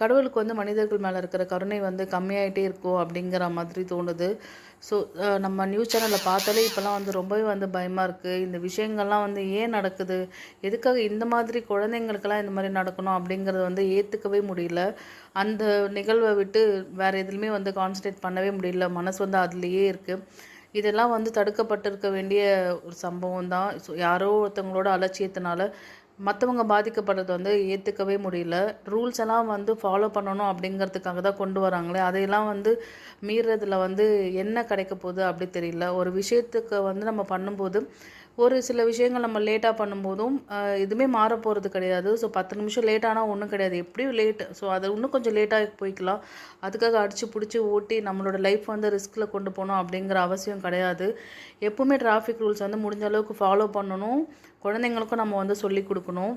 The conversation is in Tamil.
கடவுளுக்கு வந்து மனிதர்கள் மேலே இருக்கிற கருணை வந்து கம்மியாயிட்டே இருக்கோ அப்படிங்கிற மாதிரி தோணுது. ஸோ நம்ம நியூஸ் சேனலில் பார்த்தாலே இப்போலாம் வந்து ரொம்பவே வந்து பயமாக இருக்குது. இந்த விஷயங்கள்லாம் வந்து ஏன் நடக்குது, எதுக்காக இந்த மாதிரி குழந்தைங்களுக்கெல்லாம் இந்த மாதிரி நடக்கணும் அப்படிங்கிறத வந்து ஏற்றுக்கவே முடியல. அந்த நிகழ்வை விட்டு வேறு எதுலையுமே வந்து கான்சன்ட்ரேட் பண்ணவே முடியல. மனசு வந்து அதுலேயே இருக்குது. இதெல்லாம் வந்து தடுக்கப்பட்டிருக்க வேண்டிய ஒரு சம்பவம் தான். ஸோ யாரோ ஒருத்தவங்களோட அலட்சியத்தினால மற்றவங்க பாதிக்கப்படுறது வந்து ஏற்றுக்கவே முடியல. ரூல்ஸ் எல்லாம் வந்து ஃபாலோ பண்ணணும் அப்படிங்கிறதுக்காக தான் கொண்டு வராங்களே, அதையெல்லாம் வந்து மீறுறதுல வந்து என்ன கிடைக்க போகுது அப்படி தெரியல. ஒரு விஷயத்துக்கு வந்து நம்ம பண்ணும்போது ஒரு சில விஷயங்கள் நம்ம லேட்டாக பண்ணும்போதும் எதுவுமே மாறப்போகிறது கிடையாது. ஸோ 10 நிமிஷம் லேட் ஆனால் ஒன்றும் கிடையாது. எப்படியும் லேட்டு. ஸோ அதை இன்னும் கொஞ்சம் லேட்டாக போய்க்கலாம். அதுக்காக அடித்து பிடிச்சி ஓட்டி நம்மளோட லைஃப் வந்து ரிஸ்கில் கொண்டு போகணும் அப்படிங்கிற அவசியம் கிடையாது. எப்பவுமே டிராஃபிக் ரூல்ஸ் வந்து முடிஞ்ச அளவுக்கு ஃபாலோ பண்ணணும். குழந்தைங்களுக்கும் நம்ம வந்து சொல்லிக் கொடுக்கணும்.